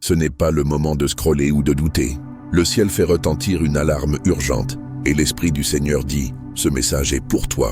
Ce n'est pas le moment de scroller ou de douter. Le ciel fait retentir une alarme urgente et l'Esprit du Seigneur dit « Ce message est pour toi.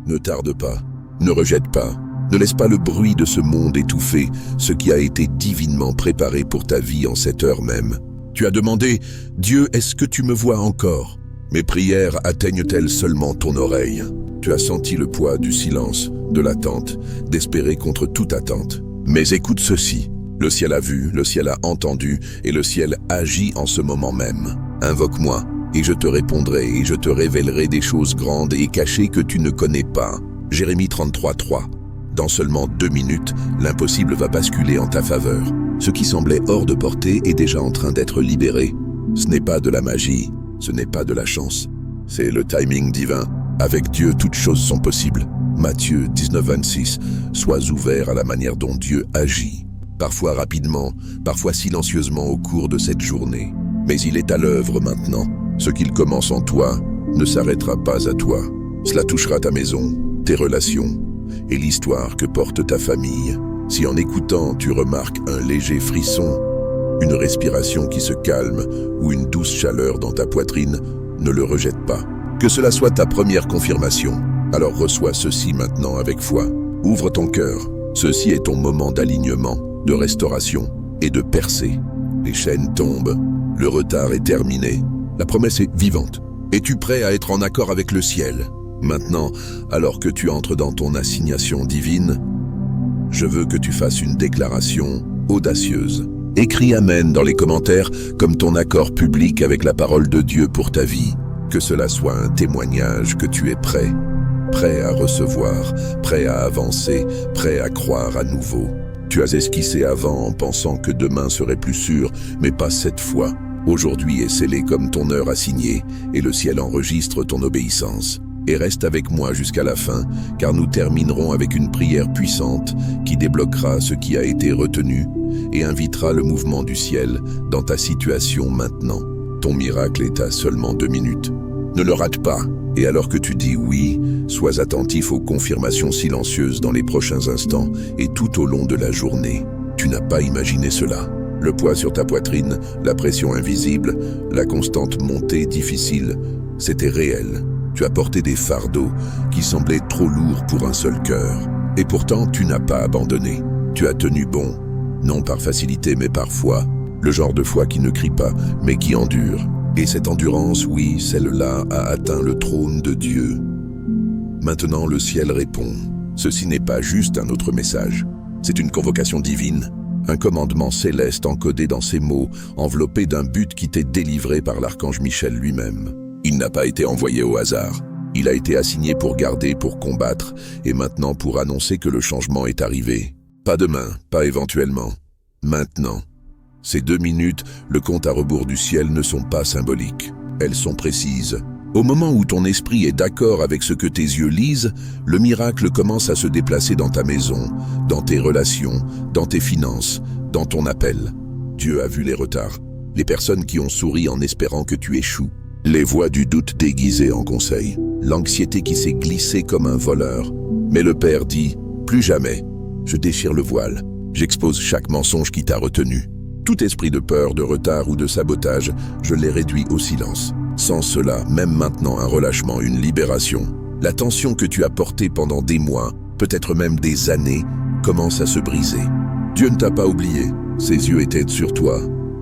Ne tarde pas, ne rejette pas, ne laisse pas le bruit de ce monde étouffer ce qui a été divinement préparé pour ta vie en cette heure même. Tu as demandé « Dieu, est-ce que tu me vois encore ?» Mes prières atteignent-elles seulement ton oreille? Tu as senti le poids du silence, de l'attente, d'espérer contre toute attente. Mais écoute ceci. Le ciel a vu, le ciel a entendu, et le ciel agit en ce moment même. Invoque-moi, et je te répondrai, et je te révélerai des choses grandes et cachées que tu ne connais pas. Jérémie 33:3. Dans seulement 2 minutes, l'impossible va basculer en ta faveur. Ce qui semblait hors de portée est déjà en train d'être libéré. Ce n'est pas de la magie, ce n'est pas de la chance. C'est le timing divin. Avec Dieu, toutes choses sont possibles. Matthieu 19:26. Sois ouvert à la manière dont Dieu agit. Parfois rapidement, parfois silencieusement au cours de cette journée. Mais il est à l'œuvre maintenant. Ce qu'il commence en toi ne s'arrêtera pas à toi. Cela touchera ta maison, tes relations et l'histoire que porte ta famille. Si en écoutant, tu remarques un léger frisson, une respiration qui se calme ou une douce chaleur dans ta poitrine, ne le rejette pas. Que cela soit ta première confirmation. Alors reçois ceci maintenant avec foi. Ouvre ton cœur. Ceci est ton moment d'alignement, de restauration et de percée. Les chaînes tombent. Le retard est terminé. La promesse est vivante. Es-tu prêt à être en accord avec le ciel? Maintenant, alors que tu entres dans ton assignation divine, je veux que tu fasses une déclaration audacieuse. Écris Amen dans les commentaires comme ton accord public avec la parole de Dieu pour ta vie. Que cela soit un témoignage que tu es prêt. Prêt à recevoir, prêt à avancer, prêt à croire à nouveau. Tu as esquissé avant en pensant que demain serait plus sûr, mais pas cette fois. Aujourd'hui est scellé comme ton heure assignée, et le ciel enregistre ton obéissance. Et reste avec moi jusqu'à la fin, car nous terminerons avec une prière puissante qui débloquera ce qui a été retenu et invitera le mouvement du ciel dans ta situation maintenant. Ton miracle est à seulement 2 minutes. Ne le rate pas. Et alors que tu dis oui, sois attentif aux confirmations silencieuses dans les prochains instants et tout au long de la journée. Tu n'as pas imaginé cela. Le poids sur ta poitrine, la pression invisible, la constante montée difficile, c'était réel. Tu as porté des fardeaux qui semblaient trop lourds pour un seul cœur. Et pourtant, tu n'as pas abandonné. Tu as tenu bon, non par facilité mais par foi. Le genre de foi qui ne crie pas, mais qui endure. Et cette endurance, oui, celle-là a atteint le trône de Dieu. Maintenant, le ciel répond. Ceci n'est pas juste un autre message. C'est une convocation divine, un commandement céleste encodé dans ces mots, enveloppé d'un but qui t'est délivré par l'archange Michel lui-même. Il n'a pas été envoyé au hasard. Il a été assigné pour garder, pour combattre, et maintenant pour annoncer que le changement est arrivé. Pas demain, pas éventuellement. Maintenant. Ces 2 minutes, le compte à rebours du ciel ne sont pas symboliques. Elles sont précises. Au moment où ton esprit est d'accord avec ce que tes yeux lisent, le miracle commence à se déplacer dans ta maison, dans tes relations, dans tes finances, dans ton appel. Dieu a vu les retards, les personnes qui ont souri en espérant que tu échoues, les voix du doute déguisées en conseil, l'anxiété qui s'est glissée comme un voleur. Mais le Père dit « Plus jamais, je déchire le voile, j'expose chaque mensonge qui t'a retenu. Tout esprit de peur, de retard ou de sabotage, je l'ai réduit au silence. Sans cela, même maintenant, un relâchement, une libération. La tension que tu as portée pendant des mois, peut-être même des années, commence à se briser. Dieu ne t'a pas oublié, ses yeux étaient sur toi,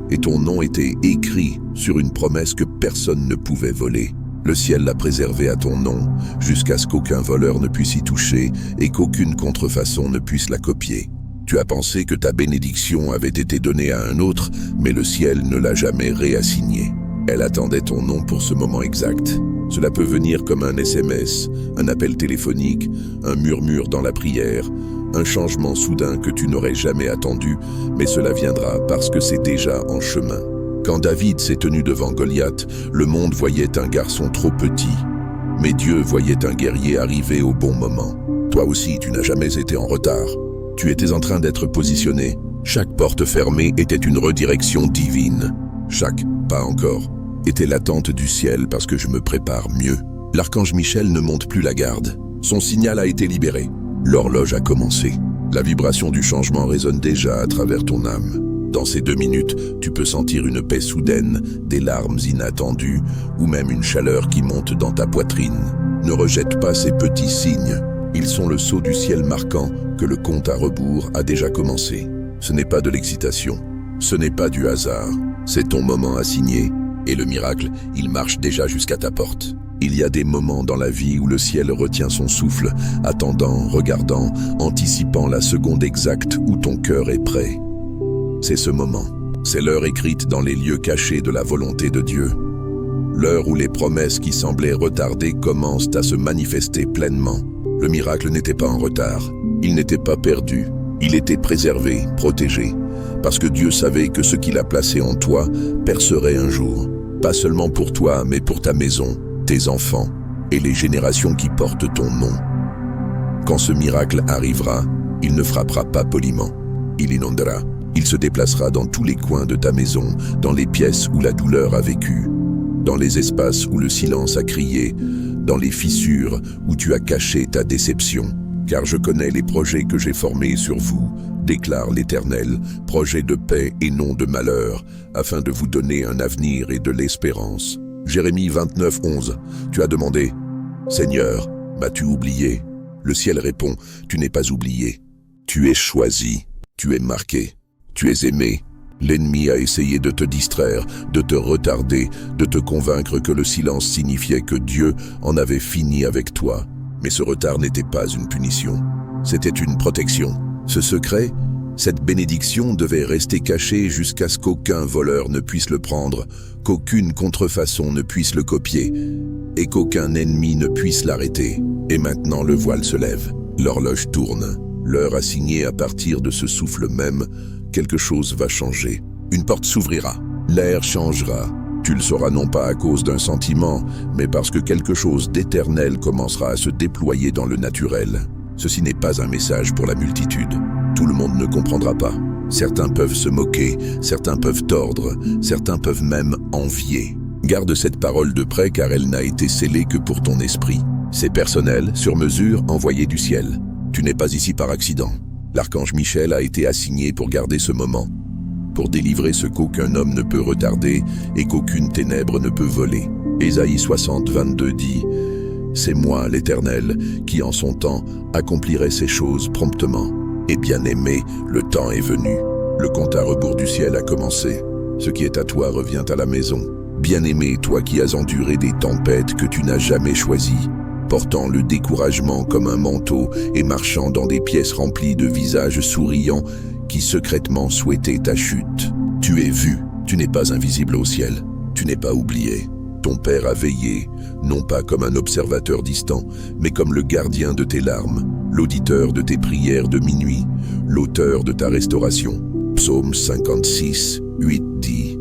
et ton nom était écrit sur une promesse que personne ne pouvait voler. Le ciel l'a préservé à ton nom, jusqu'à ce qu'aucun voleur ne puisse y toucher et qu'aucune contrefaçon ne puisse la copier. Tu as pensé que ta bénédiction avait été donnée à un autre, mais le ciel ne l'a jamais réassignée. Elle attendait ton nom pour ce moment exact. Cela peut venir comme un SMS, un appel téléphonique, un murmure dans la prière, un changement soudain que tu n'aurais jamais attendu, mais cela viendra parce que c'est déjà en chemin. Quand David s'est tenu devant Goliath, le monde voyait un garçon trop petit, mais Dieu voyait un guerrier arriver au bon moment. Toi aussi, tu n'as jamais été en retard. Tu étais en train d'être positionné. Chaque porte fermée était une redirection divine. Chaque « pas encore » était l'attente du ciel parce que je me prépare mieux. L'archange Michel ne monte plus la garde. Son signal a été libéré. L'horloge a commencé. La vibration du changement résonne déjà à travers ton âme. Dans ces 2 minutes, tu peux sentir une paix soudaine, des larmes inattendues ou même une chaleur qui monte dans ta poitrine. Ne rejette pas ces petits signes. Ils sont le sceau du ciel marquant que le compte à rebours a déjà commencé. Ce n'est pas de l'excitation, ce n'est pas du hasard, c'est ton moment assigné et le miracle, il marche déjà jusqu'à ta porte. Il y a des moments dans la vie où le ciel retient son souffle, attendant, regardant, anticipant la seconde exacte où ton cœur est prêt. C'est ce moment, c'est l'heure écrite dans les lieux cachés de la volonté de Dieu. L'heure où les promesses qui semblaient retardées commencent à se manifester pleinement. Le miracle n'était pas en retard, il n'était pas perdu, il était préservé, protégé, parce que Dieu savait que ce qu'il a placé en toi percerait un jour, pas seulement pour toi, mais pour ta maison, tes enfants et les générations qui portent ton nom. Quand ce miracle arrivera, il ne frappera pas poliment, il inondera, il se déplacera dans tous les coins de ta maison, dans les pièces où la douleur a vécu, dans les espaces où le silence a crié, dans les fissures où tu as caché ta déception. Car je connais les projets que j'ai formés sur vous, déclare l'Éternel, projets de paix et non de malheur, afin de vous donner un avenir et de l'espérance. Jérémie 29, 11, tu as demandé, « Seigneur, m'as-tu oublié ?» Le ciel répond, « Tu n'es pas oublié. Tu es choisi, tu es marqué, tu es aimé. » L'ennemi a essayé de te distraire, de te retarder, de te convaincre que le silence signifiait que Dieu en avait fini avec toi. Mais ce retard n'était pas une punition, c'était une protection. Ce secret, cette bénédiction devait rester cachée jusqu'à ce qu'aucun voleur ne puisse le prendre, qu'aucune contrefaçon ne puisse le copier, et qu'aucun ennemi ne puisse l'arrêter. Et maintenant le voile se lève, l'horloge tourne, l'heure assignée à partir de ce souffle même, quelque chose va changer. Une porte s'ouvrira, l'air changera. Tu le sauras non pas à cause d'un sentiment, mais parce que quelque chose d'éternel commencera à se déployer dans le naturel. Ceci n'est pas un message pour la multitude. Tout le monde ne comprendra pas. Certains peuvent se moquer, certains peuvent tordre, certains peuvent même envier. Garde cette parole de près car elle n'a été scellée que pour ton esprit. C'est personnel, sur mesure, envoyé du ciel. Tu n'es pas ici par accident. L'archange Michel a été assigné pour garder ce moment, pour délivrer ce qu'aucun homme ne peut retarder et qu'aucune ténèbre ne peut voler. Ésaïe 60, 22 dit « C'est moi, l'Éternel, qui en son temps accomplirai ces choses promptement. Et bien-aimé, le temps est venu. Le compte à rebours du ciel a commencé. Ce qui est à toi revient à la maison. Bien-aimé, toi qui as enduré des tempêtes que tu n'as jamais choisies, portant le découragement comme un manteau et marchant dans des pièces remplies de visages souriants qui secrètement souhaitaient ta chute. Tu es vu, tu n'es pas invisible au ciel, tu n'es pas oublié. Ton Père a veillé, non pas comme un observateur distant, mais comme le gardien de tes larmes, l'auditeur de tes prières de minuit, l'auteur de ta restauration. Psaume 56, 8 dit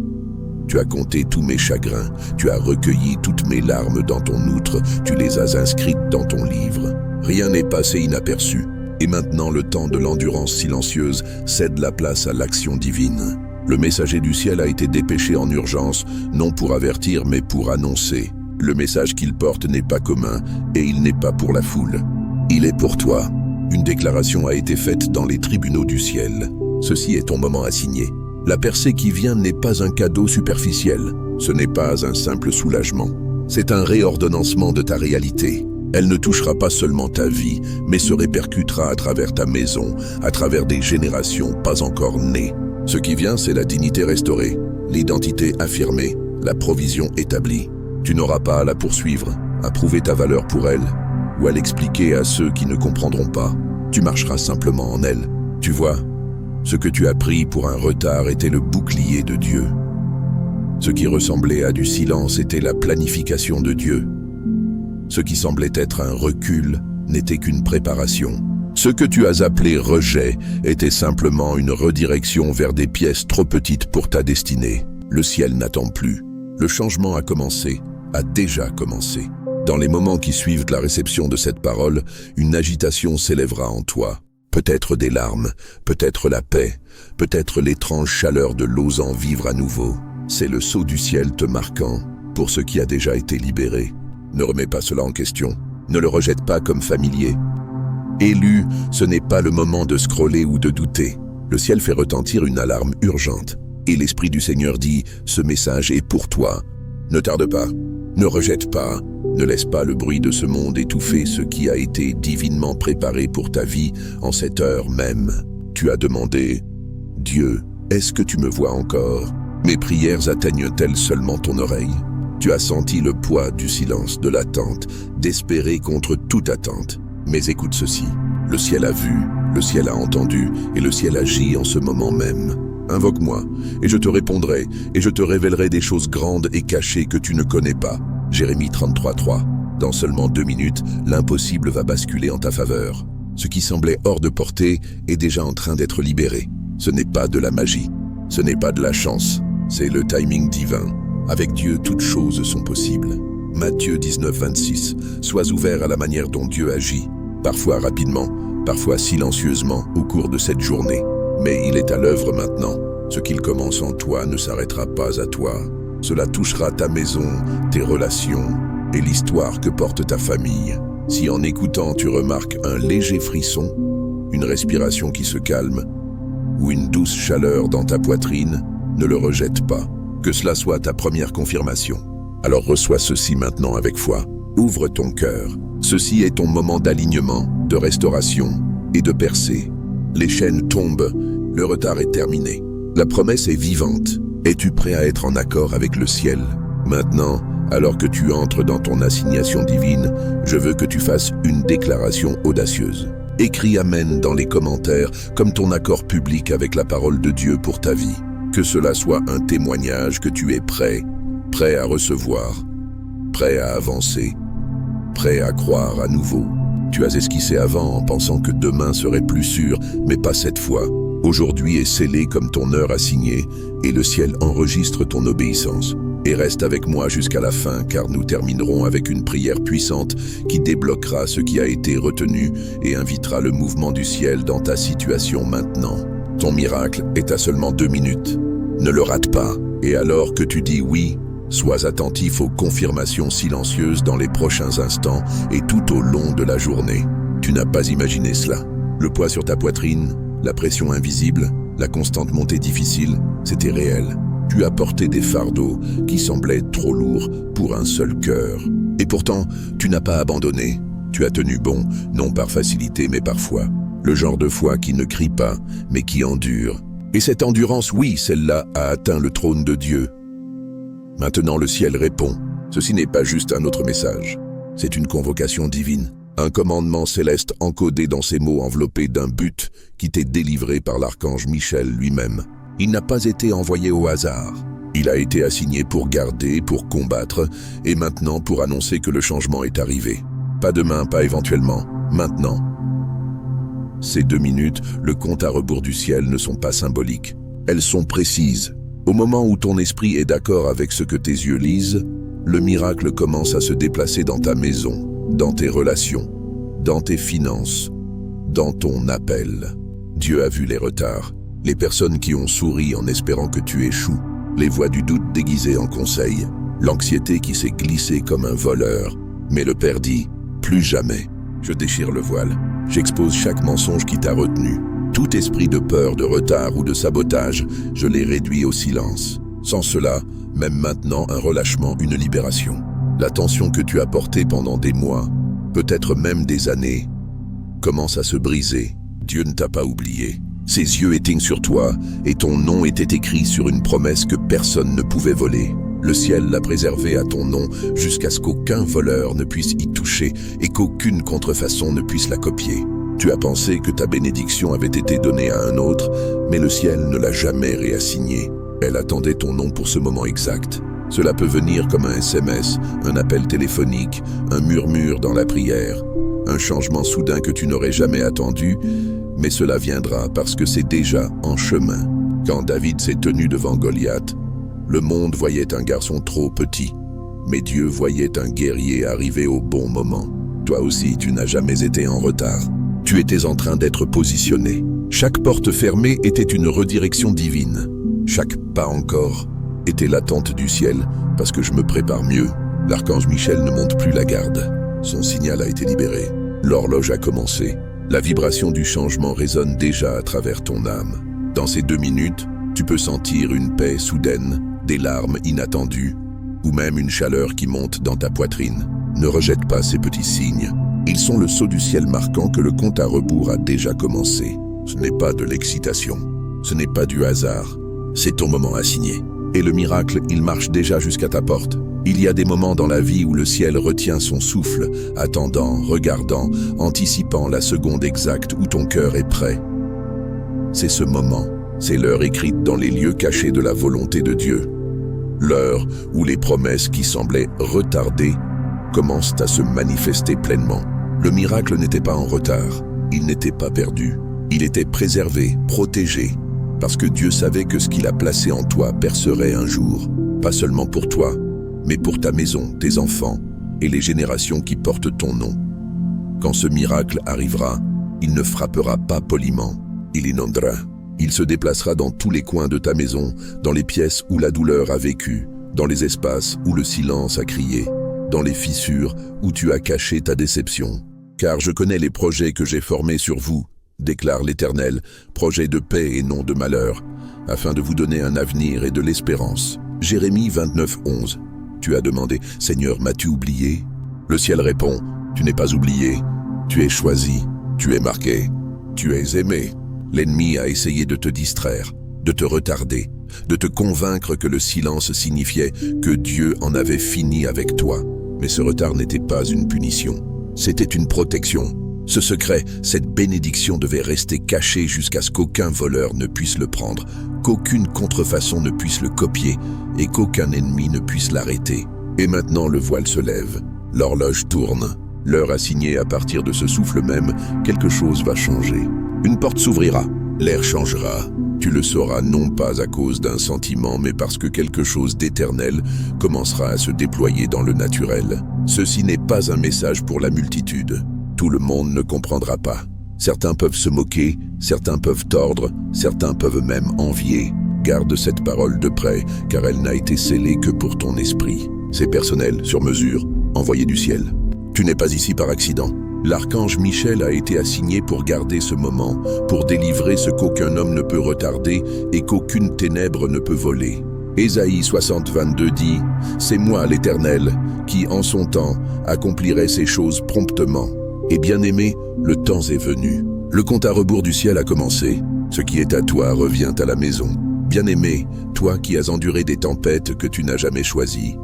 « Tu as compté tous mes chagrins, tu as recueilli toutes mes larmes dans ton outre, tu les as inscrites dans ton livre. Rien n'est passé inaperçu. Et maintenant le temps de l'endurance silencieuse cède la place à l'action divine. Le messager du ciel a été dépêché en urgence, non pour avertir mais pour annoncer. Le message qu'il porte n'est pas commun et il n'est pas pour la foule. Il est pour toi. Une déclaration a été faite dans les tribunaux du ciel. Ceci est ton moment assigné. La percée qui vient n'est pas un cadeau superficiel, ce n'est pas un simple soulagement. C'est un réordonnancement de ta réalité. Elle ne touchera pas seulement ta vie, mais se répercutera à travers ta maison, à travers des générations pas encore nées. Ce qui vient, c'est la dignité restaurée, l'identité affirmée, la provision établie. Tu n'auras pas à la poursuivre, à prouver ta valeur pour elle, ou à l'expliquer à ceux qui ne comprendront pas. Tu marcheras simplement en elle. Tu vois, ce que tu as pris pour un retard était le bouclier de Dieu. Ce qui ressemblait à du silence était la planification de Dieu. Ce qui semblait être un recul n'était qu'une préparation. Ce que tu as appelé rejet était simplement une redirection vers des pièces trop petites pour ta destinée. Le ciel n'attend plus. Le changement a commencé, a déjà commencé. Dans les moments qui suivent la réception de cette parole, une agitation s'élèvera en toi. Peut-être des larmes, peut-être la paix, peut-être l'étrange chaleur de l'osant vivre à nouveau. C'est le sceau du ciel te marquant pour ce qui a déjà été libéré. Ne remets pas cela en question, ne le rejette pas comme familier. Élu, ce n'est pas le moment de scroller ou de douter. Le ciel fait retentir une alarme urgente. Et l'Esprit du Seigneur dit, ce message est pour toi. Ne tarde pas, ne rejette pas, ne laisse pas le bruit de ce monde étouffer ce qui a été divinement préparé pour ta vie en cette heure même. Tu as demandé, Dieu, est-ce que tu me vois encore? Mes prières atteignent-elles seulement ton oreille? Tu as senti le poids du silence, de l'attente, d'espérer contre toute attente. Mais écoute ceci, le ciel a vu, le ciel a entendu et le ciel agit en ce moment même. Invoque-moi, et je te répondrai, et je te révélerai des choses grandes et cachées que tu ne connais pas. Jérémie 33:3. Dans seulement 2 minutes, l'impossible va basculer en ta faveur. Ce qui semblait hors de portée est déjà en train d'être libéré. Ce n'est pas de la magie, ce n'est pas de la chance, c'est le timing divin. Avec Dieu, toutes choses sont possibles. Matthieu 19:26. Sois ouvert à la manière dont Dieu agit, parfois rapidement, parfois silencieusement au cours de cette journée. Mais il est à l'œuvre maintenant. Ce qu'il commence en toi ne s'arrêtera pas à toi. Cela touchera ta maison, tes relations et l'histoire que porte ta famille. Si en écoutant tu remarques un léger frisson, une respiration qui se calme ou une douce chaleur dans ta poitrine, ne le rejette pas. Que cela soit ta première confirmation. Alors reçois ceci maintenant avec foi. Ouvre ton cœur. Ceci est ton moment d'alignement, de restauration et de percée. Les chaînes tombent, le retard est terminé. La promesse est vivante. Es-tu prêt à être en accord avec le ciel? Maintenant, alors que tu entres dans ton assignation divine, je veux que tu fasses une déclaration audacieuse. Écris Amen dans les commentaires comme ton accord public avec la parole de Dieu pour ta vie. Que cela soit un témoignage que tu es prêt à recevoir, prêt à avancer, prêt à croire à nouveau. Tu as esquissé avant en pensant que demain serait plus sûr, mais pas cette fois. Aujourd'hui est scellé comme ton heure assignée et le ciel enregistre ton obéissance. Et reste avec moi jusqu'à la fin car nous terminerons avec une prière puissante qui débloquera ce qui a été retenu et invitera le mouvement du ciel dans ta situation maintenant. Ton miracle est à seulement 2 minutes. Ne le rate pas. Et alors que tu dis oui, sois attentif aux confirmations silencieuses dans les prochains instants et tout au long de la journée. Tu n'as pas imaginé cela. Le poids sur ta poitrine, la pression invisible, la constante montée difficile, c'était réel. Tu as porté des fardeaux qui semblaient trop lourds pour un seul cœur. Et pourtant, tu n'as pas abandonné. Tu as tenu bon, non par facilité mais par foi. Le genre de foi qui ne crie pas, mais qui endure. Et cette endurance, oui, celle-là a atteint le trône de Dieu. Maintenant le ciel répond. Ceci n'est pas juste un autre message. C'est une convocation divine. Un commandement céleste encodé dans ces mots enveloppés d'un but qui t'est délivré par l'archange Michel lui-même. Il n'a pas été envoyé au hasard. Il a été assigné pour garder, pour combattre, et maintenant pour annoncer que le changement est arrivé. Pas demain, pas éventuellement, maintenant. Ces 2 minutes, le compte à rebours du ciel ne sont pas symboliques. Elles sont précises. Au moment où ton esprit est d'accord avec ce que tes yeux lisent, le miracle commence à se déplacer dans ta maison, dans tes relations, dans tes finances, dans ton appel. Dieu a vu les retards, les personnes qui ont souri en espérant que tu échoues, les voix du doute déguisées en conseil, l'anxiété qui s'est glissée comme un voleur. Mais le Père dit, plus jamais. Je déchire le voile. J'expose chaque mensonge qui t'a retenu. Tout esprit de peur, de retard ou de sabotage, je les réduis au silence. Sans cela, même maintenant, un relâchement, une libération. La tension que tu as portée pendant des mois, peut-être même des années, commence à se briser. Dieu ne t'a pas oublié. Ses yeux étaient sur toi et ton nom était écrit sur une promesse que personne ne pouvait voler. Le ciel l'a préservé à ton nom jusqu'à ce qu'aucun voleur ne puisse y toucher et qu'aucune contrefaçon ne puisse la copier. Tu as pensé que ta bénédiction avait été donnée à un autre, mais le ciel ne l'a jamais réassignée. Elle attendait ton nom pour ce moment exact. Cela peut venir comme un SMS, un appel téléphonique, un murmure dans la prière, un changement soudain que tu n'aurais jamais attendu, mais cela viendra parce que c'est déjà en chemin. Quand David s'est tenu devant Goliath, le monde voyait un garçon trop petit, mais Dieu voyait un guerrier arriver au bon moment. Toi aussi, tu n'as jamais été en retard. Tu étais en train d'être positionné. Chaque porte fermée était une redirection divine. Chaque pas encore était l'attente du ciel, parce que je me prépare mieux. L'archange Michel ne monte plus la garde. Son signal a été libéré. L'horloge a commencé. La vibration du changement résonne déjà à travers ton âme. Dans ces 2 minutes, tu peux sentir une paix soudaine, des larmes inattendues, ou même une chaleur qui monte dans ta poitrine. Ne rejette pas ces petits signes. Ils sont le sceau du ciel marquant que le compte à rebours a déjà commencé. Ce n'est pas de l'excitation, ce n'est pas du hasard, c'est ton moment assigné. Et le miracle, il marche déjà jusqu'à ta porte. Il y a des moments dans la vie où le ciel retient son souffle, attendant, regardant, anticipant la seconde exacte où ton cœur est prêt. C'est ce moment, c'est l'heure écrite dans les lieux cachés de la volonté de Dieu. L'heure où les promesses qui semblaient retardées commencent à se manifester pleinement. Le miracle n'était pas en retard, il n'était pas perdu. Il était préservé, protégé, parce que Dieu savait que ce qu'il a placé en toi percerait un jour, pas seulement pour toi, mais pour ta maison, tes enfants et les générations qui portent ton nom. Quand ce miracle arrivera, il ne frappera pas poliment, il inondera. Il se déplacera dans tous les coins de ta maison, dans les pièces où la douleur a vécu, dans les espaces où le silence a crié, dans les fissures où tu as caché ta déception. Car je connais les projets que j'ai formés sur vous, déclare l'Éternel, projets de paix et non de malheur, afin de vous donner un avenir et de l'espérance. Jérémie 29:11. Tu as demandé, Seigneur, m'as-tu oublié? Le ciel répond, tu n'es pas oublié, tu es choisi, tu es marqué, tu es aimé. L'ennemi a essayé de te distraire, de te retarder, de te convaincre que le silence signifiait que Dieu en avait fini avec toi. Mais ce retard n'était pas une punition, c'était une protection. Ce secret, cette bénédiction devait rester caché jusqu'à ce qu'aucun voleur ne puisse le prendre, qu'aucune contrefaçon ne puisse le copier et qu'aucun ennemi ne puisse l'arrêter. Et maintenant le voile se lève, l'horloge tourne. L'heure assignée à partir de ce souffle même, quelque chose va changer. Une porte s'ouvrira, l'air changera. Tu le sauras non pas à cause d'un sentiment, mais parce que quelque chose d'éternel commencera à se déployer dans le naturel. Ceci n'est pas un message pour la multitude. Tout le monde ne comprendra pas. Certains peuvent se moquer, certains peuvent tordre, certains peuvent même envier. Garde cette parole de près, car elle n'a été scellée que pour ton esprit. C'est personnel, sur mesure, envoyé du ciel. Tu n'es pas ici par accident. L'archange Michel a été assigné pour garder ce moment, pour délivrer ce qu'aucun homme ne peut retarder et qu'aucune ténèbre ne peut voler. Ésaïe 60:22 dit « C'est moi l'Éternel, qui en son temps accomplirai ces choses promptement. Et bien-aimé, le temps est venu. Le compte à rebours du ciel a commencé. Ce qui est à toi revient à la maison. Bien-aimé, toi qui as enduré des tempêtes que tu n'as jamais choisies,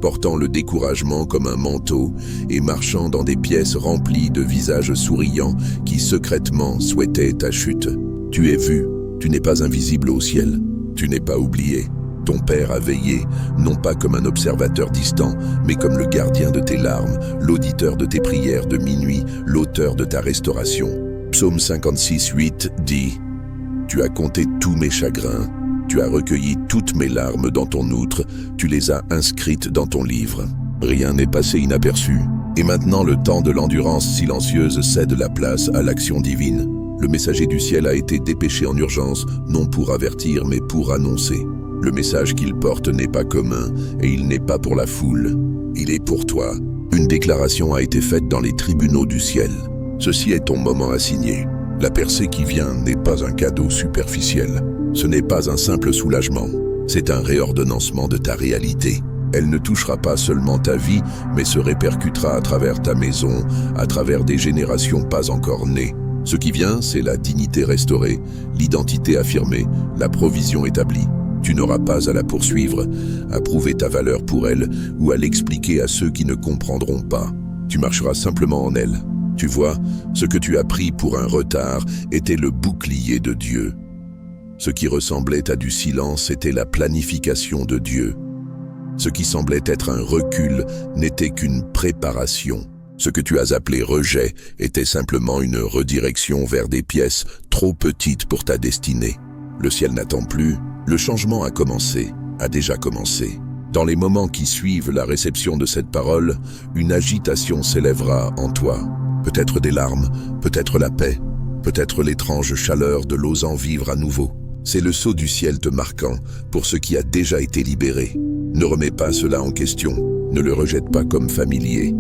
portant le découragement comme un manteau et marchant dans des pièces remplies de visages souriants qui secrètement souhaitaient ta chute. Tu es vu, tu n'es pas invisible au ciel, tu n'es pas oublié. Ton Père a veillé, non pas comme un observateur distant, mais comme le gardien de tes larmes, l'auditeur de tes prières de minuit, l'auteur de ta restauration. Psaume 56:8 dit « Tu as compté tous mes chagrins, tu as recueilli toutes mes larmes dans ton outre, tu les as inscrites dans ton livre. Rien n'est passé inaperçu. Et maintenant le temps de l'endurance silencieuse cède la place à l'action divine. Le messager du ciel a été dépêché en urgence, non pour avertir, mais pour annoncer. Le message qu'il porte n'est pas commun, et il n'est pas pour la foule. Il est pour toi. Une déclaration a été faite dans les tribunaux du ciel. Ceci est ton moment assigné. La percée qui vient n'est pas un cadeau superficiel. Ce n'est pas un simple soulagement. C'est un réordonnancement de ta réalité. Elle ne touchera pas seulement ta vie, mais se répercutera à travers ta maison, à travers des générations pas encore nées. Ce qui vient, c'est la dignité restaurée, l'identité affirmée, la provision établie. Tu n'auras pas à la poursuivre, à prouver ta valeur pour elle ou à l'expliquer à ceux qui ne comprendront pas. Tu marcheras simplement en elle. Tu vois, ce que tu as pris pour un retard était le bouclier de Dieu. Ce qui ressemblait à du silence était la planification de Dieu. Ce qui semblait être un recul n'était qu'une préparation. Ce que tu as appelé rejet était simplement une redirection vers des pièces trop petites pour ta destinée. Le ciel n'attend plus. Le changement a commencé, a déjà commencé. Dans les moments qui suivent la réception de cette parole, une agitation s'élèvera en toi. Peut-être des larmes, peut-être la paix, peut-être l'étrange chaleur de l'osant vivre à nouveau. C'est le sceau du ciel te marquant pour ce qui a déjà été libéré. Ne remets pas cela en question, ne le rejette pas comme familier.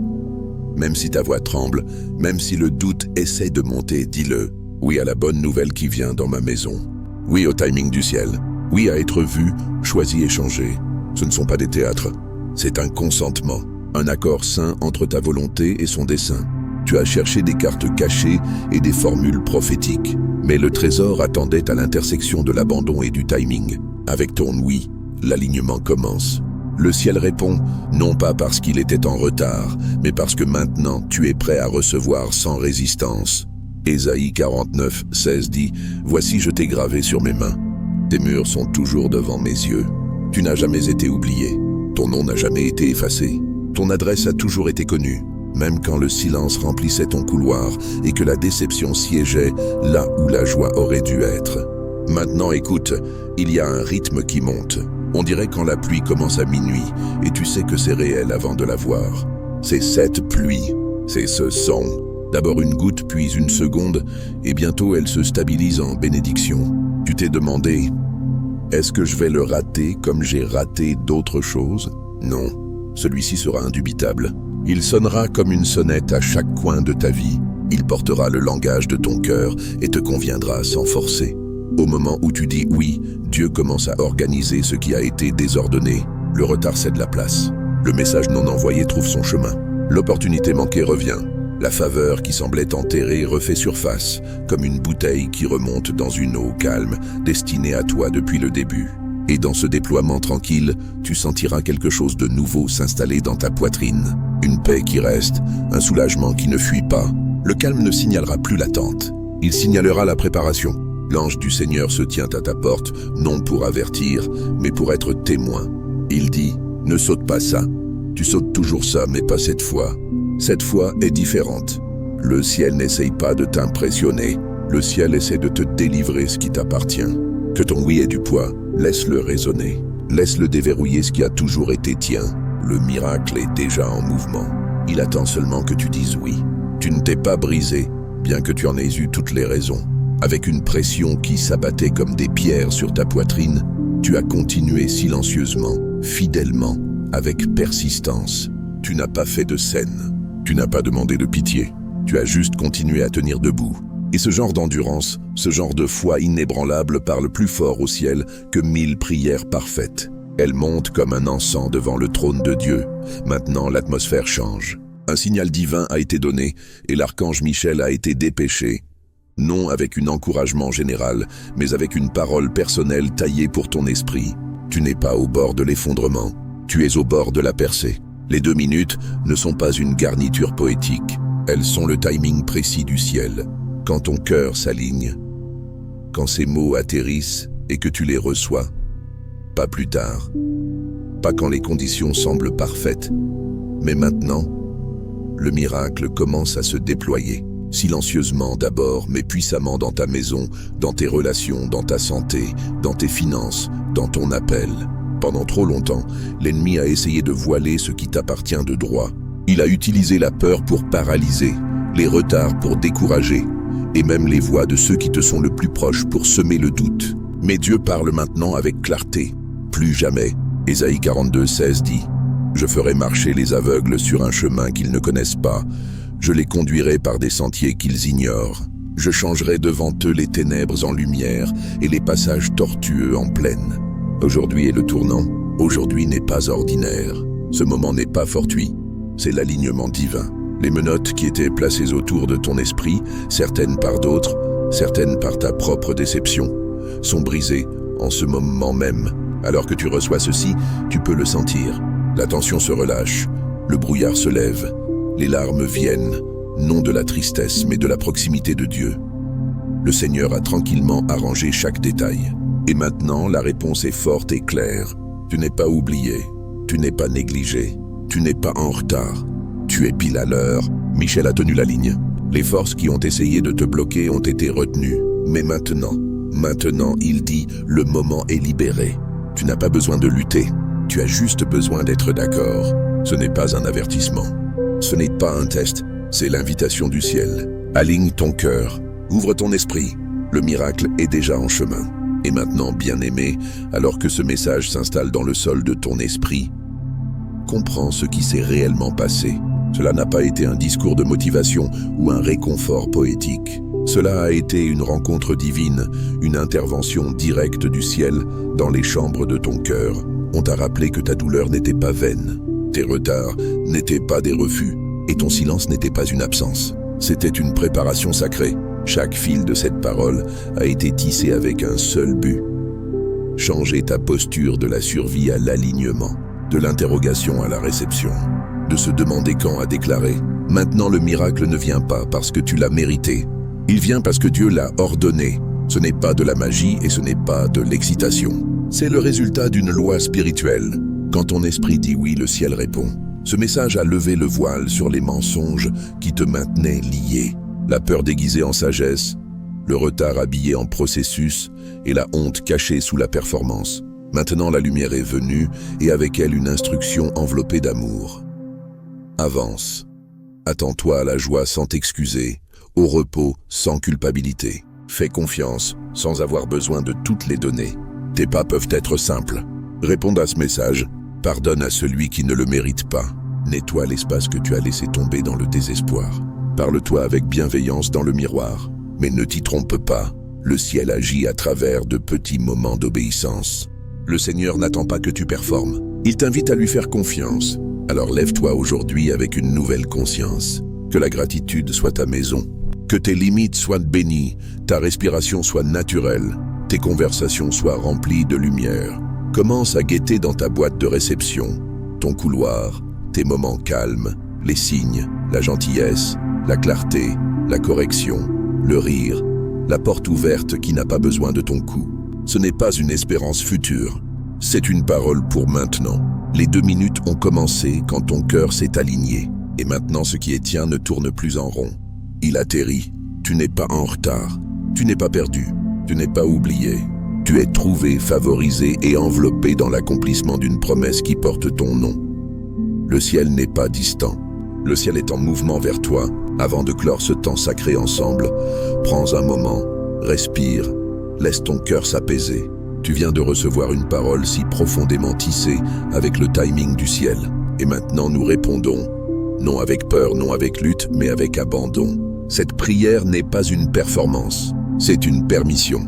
Même si ta voix tremble, même si le doute essaie de monter, dis-le. Oui à la bonne nouvelle qui vient dans ma maison. Oui au timing du ciel. Oui à être vu, choisi et changé. Ce ne sont pas des théâtres. C'est un consentement, un accord sain entre ta volonté et son dessein. Tu as cherché des cartes cachées et des formules prophétiques. Mais le trésor attendait à l'intersection de l'abandon et du timing. Avec ton oui, l'alignement commence. Le ciel répond, non pas parce qu'il était en retard, mais parce que maintenant tu es prêt à recevoir sans résistance. Ésaïe 49, 16 dit, « Voici je t'ai gravé sur mes mains. Tes murs sont toujours devant mes yeux. Tu n'as jamais été oublié. Ton nom n'a jamais été effacé. Ton adresse a toujours été connue. Même quand le silence remplissait ton couloir et que la déception siégeait là où la joie aurait dû être. Maintenant écoute, il y a un rythme qui monte. On dirait quand la pluie commence à minuit et tu sais que c'est réel avant de la voir. C'est cette pluie, c'est ce son. D'abord une goutte puis une seconde et bientôt elle se stabilise en bénédiction. Tu t'es demandé, est-ce que je vais le rater comme j'ai raté d'autres choses? Non, celui-ci sera indubitable. Il sonnera comme une sonnette à chaque coin de ta vie. Il portera le langage de ton cœur et te conviendra sans forcer. Au moment où tu dis oui, Dieu commence à organiser ce qui a été désordonné. Le retard cède la place. Le message non envoyé trouve son chemin. L'opportunité manquée revient. La faveur qui semblait enterrée refait surface, comme une bouteille qui remonte dans une eau calme, destinée à toi depuis le début. Et dans ce déploiement tranquille, tu sentiras quelque chose de nouveau s'installer dans ta poitrine. Une paix qui reste, un soulagement qui ne fuit pas. Le calme ne signalera plus l'attente. Il signalera la préparation. L'ange du Seigneur se tient à ta porte, non pour avertir, mais pour être témoin. Il dit, ne saute pas ça. Tu sautes toujours ça, mais pas cette fois. Cette fois est différente. Le ciel n'essaye pas de t'impressionner. Le ciel essaie de te délivrer ce qui t'appartient. Que ton oui ait du poids, laisse-le résonner. Laisse-le déverrouiller ce qui a toujours été tien. Le miracle est déjà en mouvement. Il attend seulement que tu dises oui. Tu ne t'es pas brisé, bien que tu en aies eu toutes les raisons. Avec une pression qui s'abattait comme des pierres sur ta poitrine, tu as continué silencieusement, fidèlement, avec persistance. Tu n'as pas fait de scène. Tu n'as pas demandé de pitié. Tu as juste continué à tenir debout. Et ce genre d'endurance, ce genre de foi inébranlable parle plus fort au ciel que 1000 prières parfaites. Elle monte comme un encens devant le trône de Dieu. Maintenant, l'atmosphère change. Un signal divin a été donné et l'archange Michel a été dépêché. Non avec un encouragement général, mais avec une parole personnelle taillée pour ton esprit. Tu n'es pas au bord de l'effondrement, tu es au bord de la percée. Les 2 minutes ne sont pas une garniture poétique, elles sont le timing précis du ciel. Quand ton cœur s'aligne, quand ces mots atterrissent et que tu les reçois, pas plus tard, pas quand les conditions semblent parfaites, mais maintenant, le miracle commence à se déployer. Silencieusement d'abord, mais puissamment dans ta maison, dans tes relations, dans ta santé, dans tes finances, dans ton appel. Pendant trop longtemps, l'ennemi a essayé de voiler ce qui t'appartient de droit. Il a utilisé la peur pour paralyser, les retards pour décourager, et même les voix de ceux qui te sont le plus proches pour semer le doute. Mais Dieu parle maintenant avec clarté. Plus jamais. Ésaïe 42, 16 dit, « Je ferai marcher les aveugles sur un chemin qu'ils ne connaissent pas. Je les conduirai par des sentiers qu'ils ignorent. Je changerai devant eux les ténèbres en lumière et les passages tortueux en plaine. » Aujourd'hui est le tournant. Aujourd'hui n'est pas ordinaire. Ce moment n'est pas fortuit. C'est l'alignement divin. Les menottes qui étaient placées autour de ton esprit, certaines par d'autres, certaines par ta propre déception, sont brisées en ce moment même. Alors que tu reçois ceci, tu peux le sentir. La tension se relâche, le brouillard se lève, les larmes viennent, non de la tristesse mais de la proximité de Dieu. Le Seigneur a tranquillement arrangé chaque détail. Et maintenant, la réponse est forte et claire. Tu n'es pas oublié, tu n'es pas négligé, tu n'es pas en retard. Tu es pile à l'heure. Michel a tenu la ligne. Les forces qui ont essayé de te bloquer ont été retenues. Mais maintenant, il dit, le moment est libéré. Tu n'as pas besoin de lutter. Tu as juste besoin d'être d'accord. Ce n'est pas un avertissement. Ce n'est pas un test. C'est l'invitation du ciel. Aligne ton cœur. Ouvre ton esprit. Le miracle est déjà en chemin. Et maintenant, bien-aimé, alors que ce message s'installe dans le sol de ton esprit, comprends ce qui s'est réellement passé. Cela n'a pas été un discours de motivation ou un réconfort poétique. Cela a été une rencontre divine, une intervention directe du ciel dans les chambres de ton cœur. On t'a rappelé que ta douleur n'était pas vaine, tes retards n'étaient pas des refus, et ton silence n'était pas une absence. C'était une préparation sacrée. Chaque fil de cette parole a été tissé avec un seul but. Changer ta posture de la survie à l'alignement, de l'interrogation à la réception, de se demander quand à déclarer. Maintenant le miracle ne vient pas parce que tu l'as mérité. Il vient parce que Dieu l'a ordonné. Ce n'est pas de la magie et ce n'est pas de l'excitation. C'est le résultat d'une loi spirituelle. Quand ton esprit dit oui, le ciel répond. Ce message a levé le voile sur les mensonges qui te maintenaient lié. La peur déguisée en sagesse, le retard habillé en processus et la honte cachée sous la performance. Maintenant la lumière est venue et avec elle une instruction enveloppée d'amour. Avance. Attends-toi à la joie sans t'excuser, au repos sans culpabilité. Fais confiance sans avoir besoin de toutes les données. Tes pas peuvent être simples. Réponds à ce message. Pardonne à celui qui ne le mérite pas. Nettoie l'espace que tu as laissé tomber dans le désespoir. Parle-toi avec bienveillance dans le miroir. Mais ne t'y trompe pas. Le ciel agit à travers de petits moments d'obéissance. Le Seigneur n'attend pas que tu performes. Il t'invite à lui faire confiance. Alors lève-toi aujourd'hui avec une nouvelle conscience. Que la gratitude soit ta maison. Que tes limites soient bénies. Ta respiration soit naturelle. Tes conversations soient remplies de lumière. Commence à guetter dans ta boîte de réception. Ton couloir, tes moments calmes, les signes, la gentillesse, la clarté, la correction, le rire, la porte ouverte qui n'a pas besoin de ton cou. Ce n'est pas une espérance future, c'est une parole pour maintenant. Les 2 minutes ont commencé quand ton cœur s'est aligné. Et maintenant ce qui est tien ne tourne plus en rond. Il atterrit. Tu n'es pas en retard. Tu n'es pas perdu. Tu n'es pas oublié. Tu es trouvé, favorisé et enveloppé dans l'accomplissement d'une promesse qui porte ton nom. Le ciel n'est pas distant. Le ciel est en mouvement vers toi. Avant de clore ce temps sacré ensemble, prends un moment, respire, laisse ton cœur s'apaiser. Tu viens de recevoir une parole si profondément tissée avec le timing du ciel. Et maintenant nous répondons, non avec peur, non avec lutte, mais avec abandon. Cette prière n'est pas une performance, c'est une permission.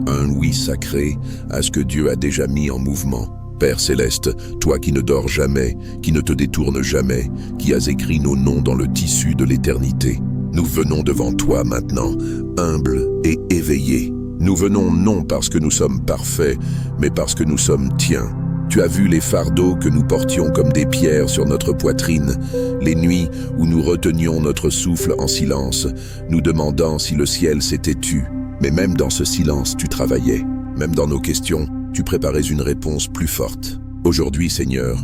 Un oui sacré à ce que Dieu a déjà mis en mouvement. Père Céleste, toi qui ne dors jamais, qui ne te détournes jamais, qui as écrit nos noms dans le tissu de l'éternité, nous venons devant toi maintenant, humbles et éveillés. Nous venons non parce que nous sommes parfaits, mais parce que nous sommes tiens. Tu as vu les fardeaux que nous portions comme des pierres sur notre poitrine, les nuits où nous retenions notre souffle en silence, nous demandant si le ciel s'était tu. Mais même dans ce silence, tu travaillais. Même dans nos questions, tu préparais une réponse plus forte. Aujourd'hui, Seigneur,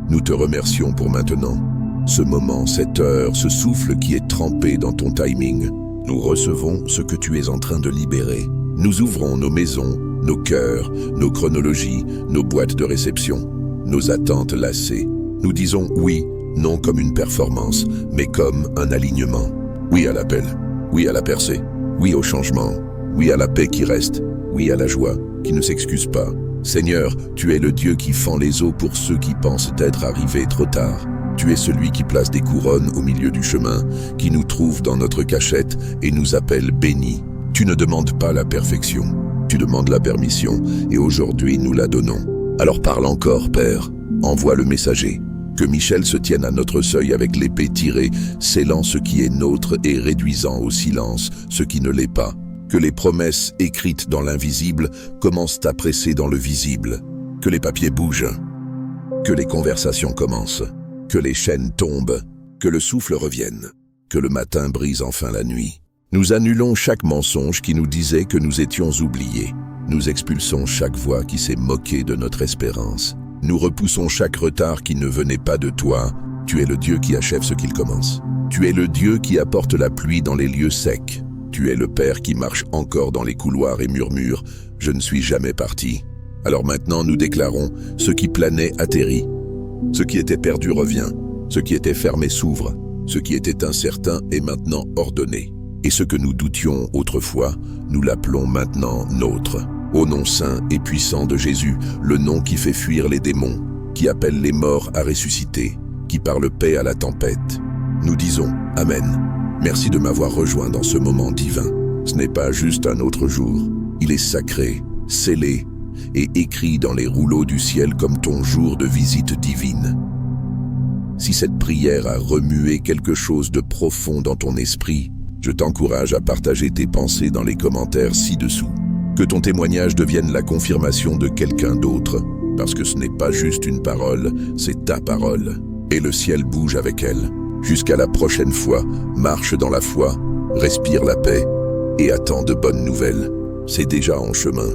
nous te remercions pour maintenant. Ce moment, cette heure, ce souffle qui est trempé dans ton timing. Nous recevons ce que tu es en train de libérer. Nous ouvrons nos maisons, nos cœurs, nos chronologies, nos boîtes de réception, nos attentes lassées. Nous disons oui, non comme une performance, mais comme un alignement. Oui à l'appel, oui à la percée, oui au changement, oui à la paix qui reste, oui à la joie qui ne s'excuse pas. Seigneur, tu es le Dieu qui fend les eaux pour ceux qui pensent être arrivés trop tard. Tu es celui qui place des couronnes au milieu du chemin, qui nous trouve dans notre cachette et nous appelle bénis. Tu ne demandes pas la perfection, tu demandes la permission, et aujourd'hui nous la donnons. Alors parle encore, Père, envoie le messager. Que Michel se tienne à notre seuil avec l'épée tirée, scellant ce qui est nôtre et réduisant au silence ce qui ne l'est pas. Que les promesses écrites dans l'invisible commencent à presser dans le visible. Que les papiers bougent. Que les conversations commencent. Que les chaînes tombent. Que le souffle revienne. Que le matin brise enfin la nuit. Nous annulons chaque mensonge qui nous disait que nous étions oubliés. Nous expulsons chaque voix qui s'est moquée de notre espérance. Nous repoussons chaque retard qui ne venait pas de toi. Tu es le Dieu qui achève ce qu'il commence. Tu es le Dieu qui apporte la pluie dans les lieux secs. Tu es le Père qui marche encore dans les couloirs et murmure « Je ne suis jamais parti ». Alors maintenant nous déclarons « Ce qui planait atterrit ». Ce qui était perdu revient. Ce qui était fermé s'ouvre. Ce qui était incertain est maintenant ordonné. Et ce que nous doutions autrefois, nous l'appelons maintenant nôtre. Au nom saint et puissant de Jésus, le nom qui fait fuir les démons, qui appelle les morts à ressusciter, qui parle paix à la tempête. Nous disons Amen. Merci de m'avoir rejoint dans ce moment divin. Ce n'est pas juste un autre jour. Il est sacré, scellé et écrit dans les rouleaux du ciel comme ton jour de visite divine. Si cette prière a remué quelque chose de profond dans ton esprit, je t'encourage à partager tes pensées dans les commentaires ci-dessous. Que ton témoignage devienne la confirmation de quelqu'un d'autre, parce que ce n'est pas juste une parole, c'est ta parole. Et le ciel bouge avec elle. Jusqu'à la prochaine fois, marche dans la foi, respire la paix et attends de bonnes nouvelles. C'est déjà en chemin.